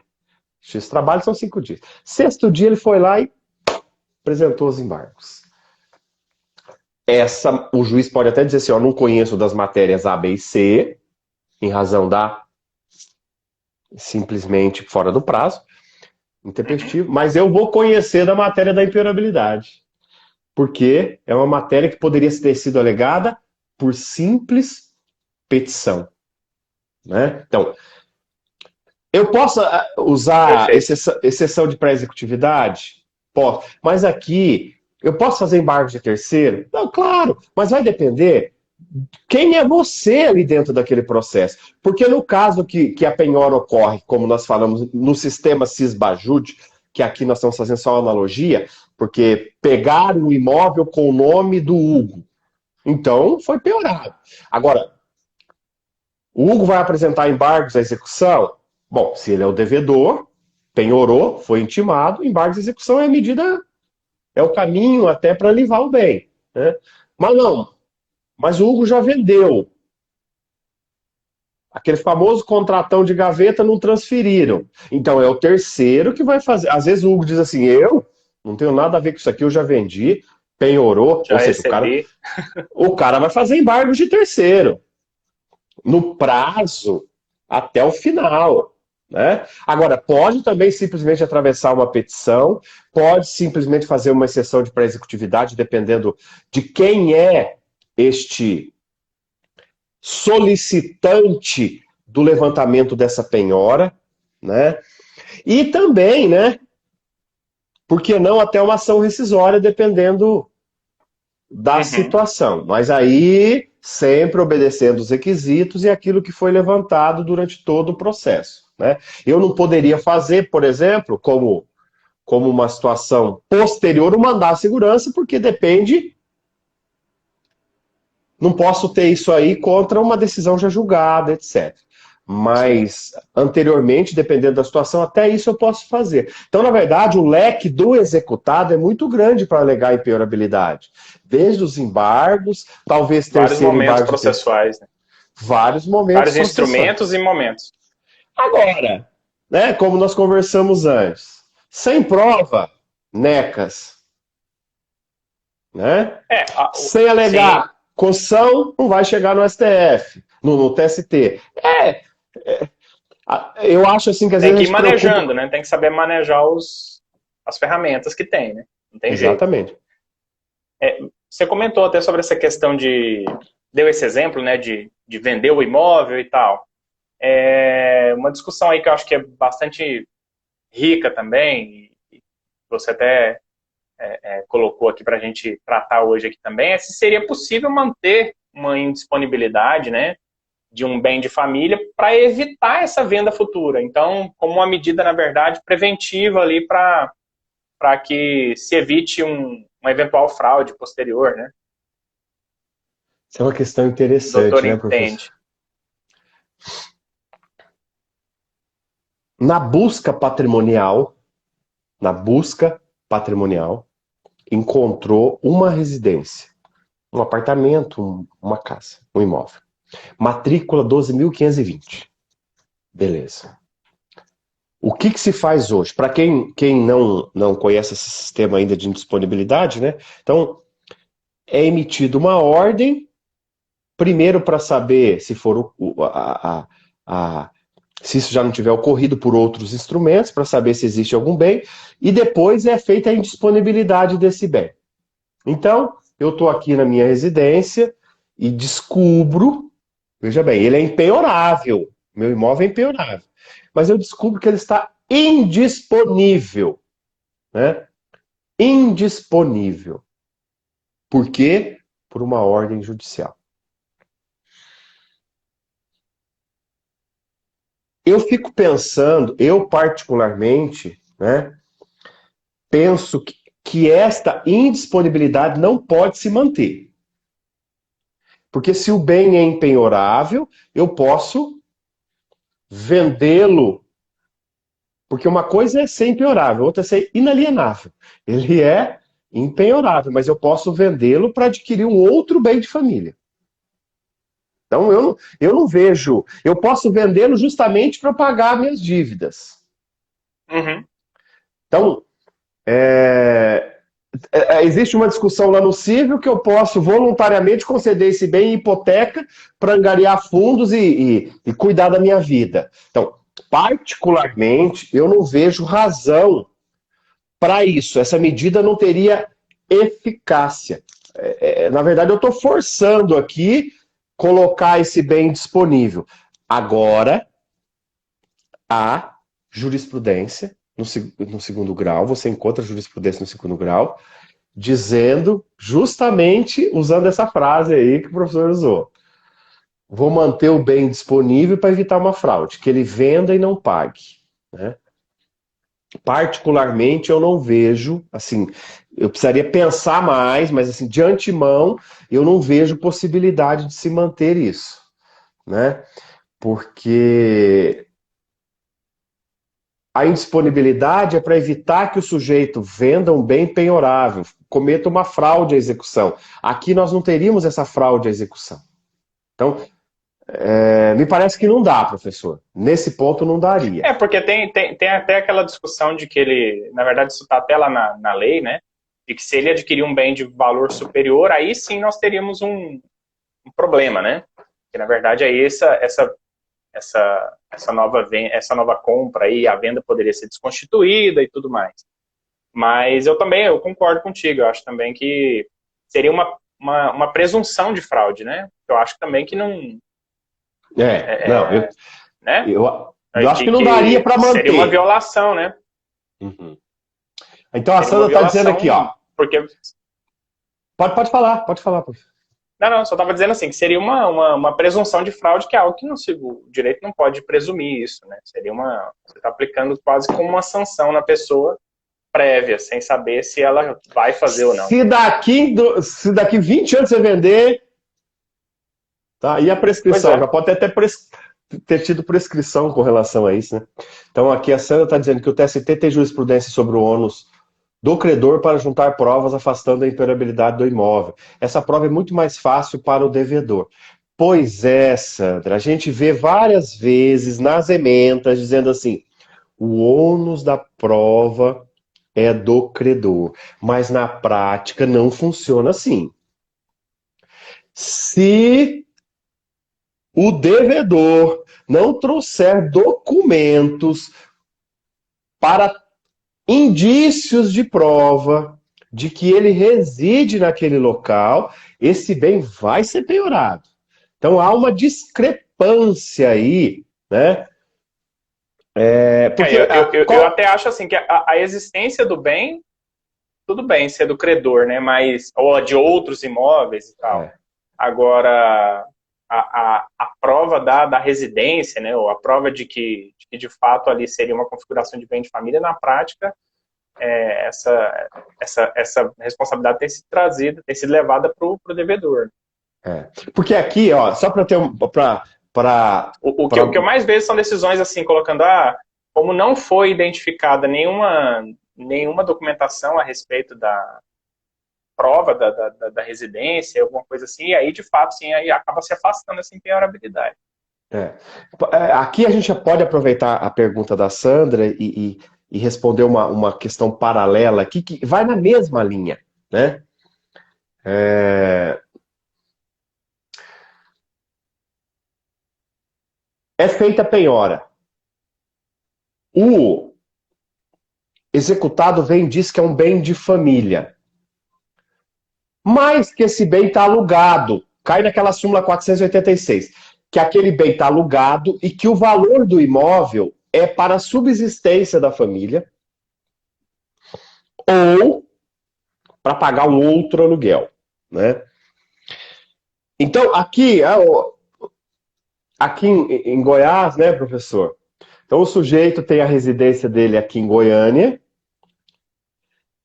X trabalho são 5 dias. Sexto dia ele foi lá e apresentou os embargos. O juiz pode até dizer assim, ó, não conheço das matérias A, B e C, em razão da simplesmente fora do prazo, intempestivo, mas eu vou conhecer da matéria da impenhorabilidade, porque é uma matéria que poderia ter sido alegada por simples petição, né? Então, eu posso usar exceção de pré-executividade? Posso, mas aqui eu posso fazer embargos de terceiro? Não, claro, mas vai depender quem é você ali dentro daquele processo. Porque no caso que a penhora ocorre, como nós falamos, no sistema Cisbajude, que aqui nós estamos fazendo só uma analogia, porque pegaram o imóvel com o nome do Hugo. Então, foi penhorado. Agora, o Hugo vai apresentar embargos à execução? Bom, se ele é o devedor, penhorou, foi intimado, embargos à execução é a medida, é o caminho até para livrar o bem, né? Mas não, mas o Hugo já vendeu. Aquele famoso contratão de gaveta não transferiram. Então é o terceiro que vai fazer. Às vezes o Hugo diz assim, eu não tenho nada a ver com isso aqui, eu já vendi, penhorou, já ou seja, o cara vai fazer embargos de terceiro. No prazo até o final, né? Agora, pode também simplesmente atravessar uma petição, pode simplesmente fazer uma exceção de pré-executividade, dependendo de quem é este solicitante do levantamento dessa penhora, né? E também, né? Por que não até uma ação rescisória, dependendo da situação. Mas aí, sempre obedecendo os requisitos e aquilo que foi levantado durante todo o processo, né? Eu não poderia fazer, por exemplo, como uma situação posterior, o mandar a segurança, porque depende. Não posso ter isso aí contra uma decisão já julgada, etc. Mas, anteriormente, dependendo da situação, até isso eu posso fazer. Então, na verdade, o leque do executado é muito grande para alegar impenhorabilidade. Desde os embargos, talvez vários momentos processuais, né? Vários momentos vários instrumentos e momentos. Agora, né, como nós conversamos antes, sem prova, necas. Né? Sem alegar sim. Constituição, não vai chegar no STF, no TST. Eu acho assim que às vezes. Tem que ir manejando, né? Tem que saber manejar as ferramentas que tem, né? Não tem Exatamente. jeito. Você comentou até sobre essa questão deu esse exemplo, né? De vender o imóvel e tal. Uma discussão aí que eu acho que é bastante rica também, e você até colocou aqui para a gente tratar hoje aqui também, se seria possível manter uma indisponibilidade, né, de um bem de família para evitar essa venda futura. Então, como uma medida, na verdade, preventiva ali para que se evite uma eventual fraude posterior, né? Isso é uma questão interessante, Doutor, né, entende? Professor? Na busca patrimonial, encontrou uma residência, um apartamento, uma casa, um imóvel. Matrícula 12.520. Beleza. O que se faz hoje? Para quem não conhece esse sistema ainda de indisponibilidade, né? Então, é emitida uma ordem, primeiro para saber se for se isso já não tiver ocorrido por outros instrumentos, para saber se existe algum bem, e depois é feita a indisponibilidade desse bem. Então, eu estou aqui na minha residência e descubro, veja bem, ele é impenhorável, meu imóvel é impenhorável, mas eu descubro que ele está indisponível, né? Indisponível. Por quê? Por uma ordem judicial. Eu fico pensando, eu particularmente, né, penso que esta indisponibilidade não pode se manter. Porque se o bem é impenhorável, eu posso vendê-lo. Porque uma coisa é ser impenhorável, outra é ser inalienável. Ele é impenhorável, mas eu posso vendê-lo para adquirir um outro bem de família. Então eu não vejo. Eu posso vendê-lo justamente para pagar minhas dívidas. Uhum. Então, existe uma discussão lá no civil que eu posso voluntariamente conceder esse bem em hipoteca para angariar fundos e cuidar da minha vida. Então, particularmente, eu não vejo razão para isso. Essa medida não teria eficácia. Na verdade, eu estou forçando aqui colocar esse bem disponível. Agora, há jurisprudência no segundo grau, você encontra jurisprudência no segundo grau, dizendo, justamente usando essa frase aí que o professor usou. Vou manter o bem disponível para evitar uma fraude, que ele venda e não pague. Né? Particularmente, eu não vejo, assim, eu precisaria pensar mais, mas assim, de antemão, eu não vejo possibilidade de se manter isso. Né? Porque a indisponibilidade é para evitar que o sujeito venda um bem penhorável, cometa uma fraude à execução. Aqui nós não teríamos essa fraude à execução. Então, me parece que não dá, professor. Nesse ponto não daria. Porque tem até aquela discussão de que ele, na verdade, isso está até lá na lei, né? De que se ele adquirir um bem de valor superior, aí sim nós teríamos um problema, né? Que na verdade aí essa nova compra aí, a venda poderia ser desconstituída e tudo mais. Mas eu concordo contigo, eu acho também que seria uma presunção de fraude, né? Eu acho também que não... né? Eu acho que não daria para manter. Seria uma violação, né? Uhum. Então a Sandra está dizendo aqui, ó. Porque... Pode falar, professor. Não, só estava dizendo assim, que seria uma presunção de fraude, que é algo que o direito não pode presumir isso, né? Você está aplicando quase como uma sanção na pessoa prévia, sem saber se ela vai fazer ou não. Se daqui 20 anos você vender, tá? E a prescrição? Já pode até ter tido prescrição com relação a isso, né? Então aqui a Sandra está dizendo que o TST tem jurisprudência sobre o ônus do credor para juntar provas afastando a impenhorabilidade do imóvel. Essa prova é muito mais fácil para o devedor. Pois é, Sandra, a gente vê várias vezes nas ementas dizendo assim, o ônus da prova é do credor, mas na prática não funciona assim. Se o devedor não trouxer documentos para indícios de prova de que ele reside naquele local, esse bem vai ser penhorado. Então há uma discrepância aí, né? Eu até acho assim que a existência do bem, tudo bem, ser do credor, né? Ou de outros imóveis e tal. Agora, a prova da residência, né? Ou a prova de que de fato ali seria uma configuração de bem de família, na prática, essa responsabilidade tem sido levada para o devedor. Porque aqui, ó, só para ter O que eu mais vejo são decisões assim, colocando, como não foi identificada nenhuma documentação a respeito da prova da residência, alguma coisa assim, e aí, de fato, sim, aí acaba se afastando essa impenhorabilidade. É. Aqui a gente já pode aproveitar a pergunta da Sandra e responder uma questão paralela aqui que vai na mesma linha, né? É, é feita a penhora. O executado vem e diz que é um bem de família, mas que esse bem está alugado. Cai naquela súmula 486, que aquele bem está alugado e que o valor do imóvel é para a subsistência da família ou para pagar um outro aluguel, né? Então, aqui em Goiás, né, professor? Então, o sujeito tem a residência dele aqui em Goiânia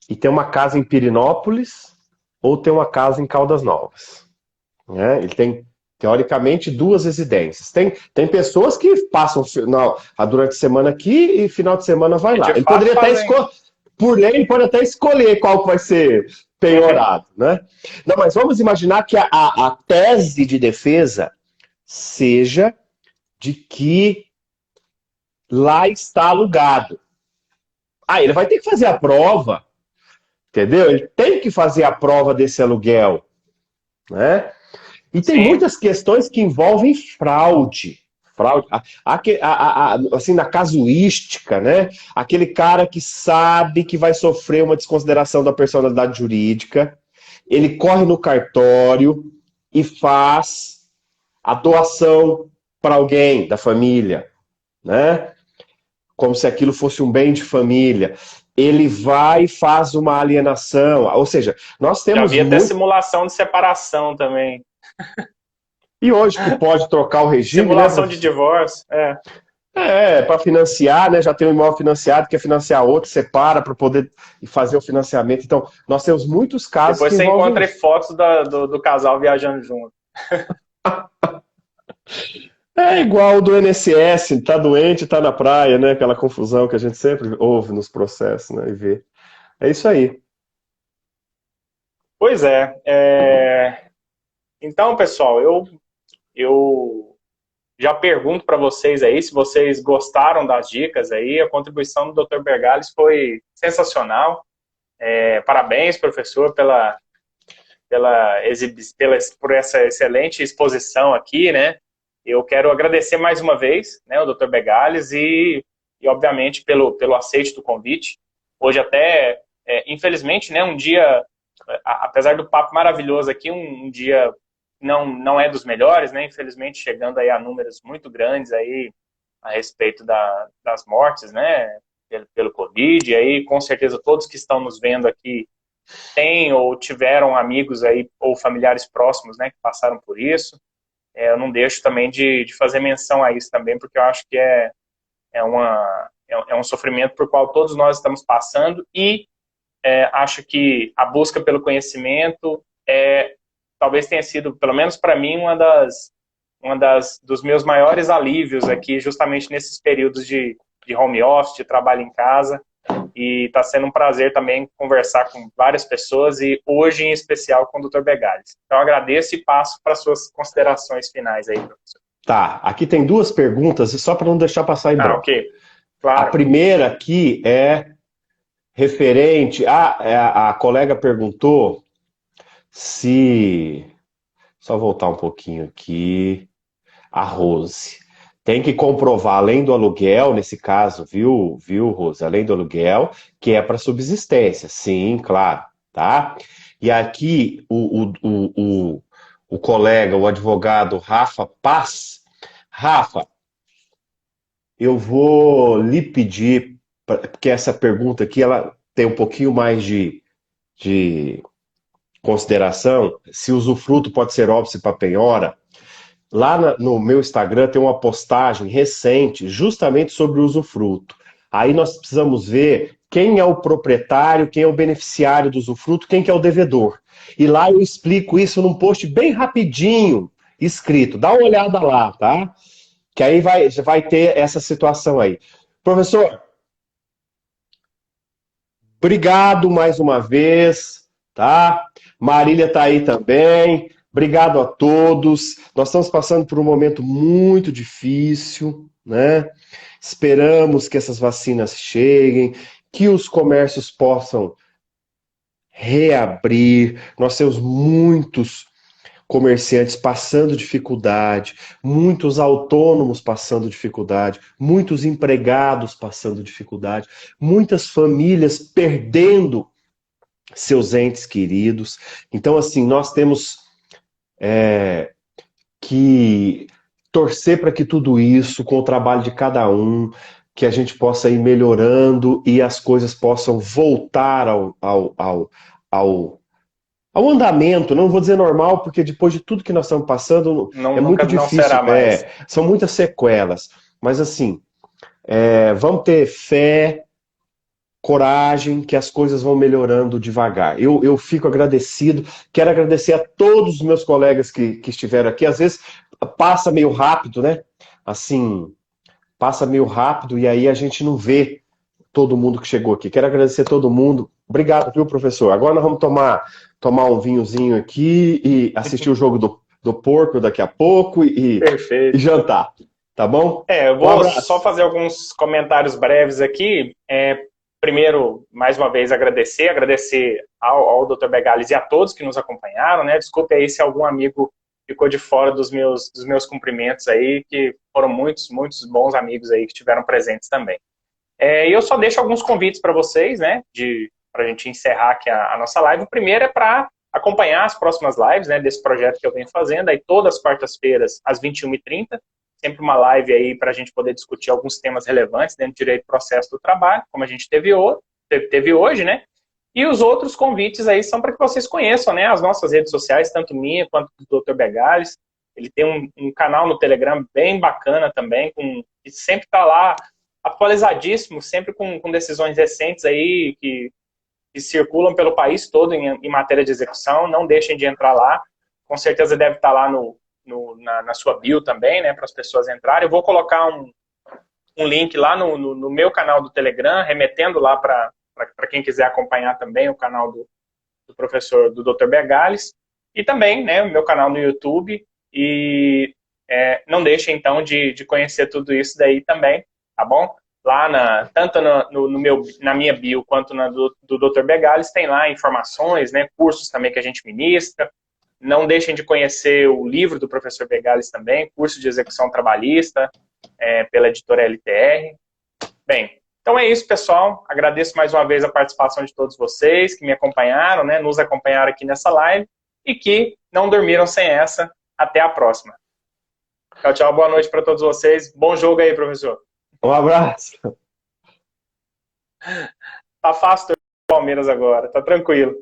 e tem uma casa em Pirinópolis ou tem uma casa em Caldas Novas, né? Ele tem, teoricamente, duas residências. Tem pessoas que passam durante a semana aqui e final de semana vai lá. Ele poderia até escolher, por lei, ele pode até escolher qual vai ser penhorado, né? Não, mas vamos imaginar que a tese de defesa seja de que lá está alugado. Ele vai ter que fazer a prova, entendeu? Ele tem que fazer a prova desse aluguel, né? E tem muitas questões que envolvem fraude. Fraude. Assim, na casuística, né? Aquele cara que sabe que vai sofrer uma desconsideração da personalidade jurídica, ele corre no cartório e faz a doação para alguém da família, né? Como se aquilo fosse um bem de família. Ele vai e faz uma alienação. Ou seja, nós temos. Já havia até simulação de separação também. E hoje que pode trocar o regime. Simulação, né, de divórcio. Para financiar, né? Já tem um imóvel financiado, quer financiar outro, separa para poder fazer o financiamento. Então, nós temos muitos casos. Depois que você encontra fotos do casal viajando junto. É igual o do INSS, tá doente, tá na praia, né? Aquela confusão que a gente sempre ouve nos processos, né? E vê. É isso aí. Pois é. Então, pessoal, eu já pergunto para vocês aí se vocês gostaram das dicas aí. A contribuição do Dr. Bergales foi sensacional. Parabéns, professor, por essa excelente exposição aqui, né? Eu quero agradecer mais uma vez, né, o Dr. Bergales e obviamente, pelo aceite do convite. Hoje até, infelizmente, né, um dia, apesar do papo maravilhoso aqui, um dia não é dos melhores, né? Infelizmente, chegando aí a números muito grandes aí a respeito das mortes, né? Pelo Covid, e aí com certeza todos que estão nos vendo aqui têm ou tiveram amigos aí ou familiares próximos, né, que passaram por isso. Eu não deixo também de fazer menção a isso também, porque eu acho que é um sofrimento por qual todos nós estamos passando e acho que a busca pelo conhecimento talvez tenha sido, pelo menos para mim, dos meus maiores alívios aqui, justamente nesses períodos de home office, de trabalho em casa. E está sendo um prazer também conversar com várias pessoas e hoje em especial com o Dr. Bergales. Então agradeço e passo para suas considerações finais aí, professor. Tá, aqui tem duas perguntas, só para não deixar passar em branco. Ok, claro. A primeira aqui é referente a colega perguntou se... Só voltar um pouquinho aqui. A Rose. Tem que comprovar, além do aluguel, nesse caso, viu, Rose? Além do aluguel, que é para subsistência. Sim, claro, tá? E aqui o colega, o advogado Rafa Paz. Rafa, eu vou lhe pedir, porque essa pergunta aqui, ela tem um pouquinho mais de consideração, se usufruto pode ser óbice para penhora. Lá no meu Instagram tem uma postagem recente justamente sobre o usufruto. Aí nós precisamos ver quem é o proprietário, quem é o beneficiário do usufruto, quem que é o devedor. E lá eu explico isso num post bem rapidinho, escrito. Dá uma olhada lá, tá? Que aí vai ter essa situação aí. Professor, obrigado mais uma vez, tá? Marília tá aí também. Obrigado a todos. Nós estamos passando por um momento muito difícil, né? Esperamos que essas vacinas cheguem, que os comércios possam reabrir. Nós temos muitos comerciantes passando dificuldade, muitos autônomos passando dificuldade, muitos empregados passando dificuldade, muitas famílias perdendo seus entes queridos. Então, assim, nós temos que torcer para que tudo isso, com o trabalho de cada um, que a gente possa ir melhorando e as coisas possam voltar ao andamento. Não vou dizer normal, porque depois de tudo que nós estamos passando, é muito difícil. Não será mais. São muitas sequelas. Mas assim, vamos ter fé, coragem, que as coisas vão melhorando devagar. Eu fico agradecido, quero agradecer a todos os meus colegas que estiveram aqui. Às vezes passa meio rápido, né? Assim, passa meio rápido e aí a gente não vê todo mundo que chegou aqui. Quero agradecer a todo mundo. Obrigado, viu, professor? Agora nós vamos tomar um vinhozinho aqui e assistir o jogo do porco daqui a pouco e jantar. Tá bom? Eu vou só fazer alguns comentários breves aqui. Primeiro, mais uma vez, agradecer ao Dr. Begales e a todos que nos acompanharam, né? Desculpe aí se algum amigo ficou de fora dos meus cumprimentos aí, que foram muitos bons amigos aí que estiveram presentes também. E eu só deixo alguns convites para vocês, né? Para a gente encerrar aqui a nossa live. O primeiro é para acompanhar as próximas lives, né? Desse projeto que eu venho fazendo, aí todas as quartas-feiras, às 21h30. Sempre uma live aí para a gente poder discutir alguns temas relevantes dentro do direito do processo do trabalho, como a gente teve hoje, né? E os outros convites aí são para que vocês conheçam, né, as nossas redes sociais, tanto minha quanto do Dr. Begales. Ele tem um canal no Telegram bem bacana também, que sempre está lá atualizadíssimo, sempre com decisões recentes aí que circulam pelo país todo em matéria de execução. Não deixem de entrar lá. Com certeza deve estar lá na sua bio também, né, para as pessoas entrarem. Eu vou colocar um link lá no meu canal do Telegram, remetendo lá para quem quiser acompanhar também o canal do professor, do Dr. Begales, e também, né, o meu canal no YouTube, e não deixem, então, de conhecer tudo isso daí também, tá bom? Lá, tanto na minha bio, quanto na do Dr. Begales, tem lá informações, né, cursos também que a gente ministra. Não deixem de conhecer o livro do professor Begales também, Curso de Execução Trabalhista, pela editora LTR. Bem, então é isso, pessoal. Agradeço mais uma vez a participação de todos vocês que me acompanharam, né, nos acompanharam aqui nessa live e que não dormiram sem essa. Até a próxima. Tchau, tchau. Boa noite para todos vocês. Bom jogo aí, professor. Um abraço. Tá fácil torcer o Palmeiras agora, tá tranquilo.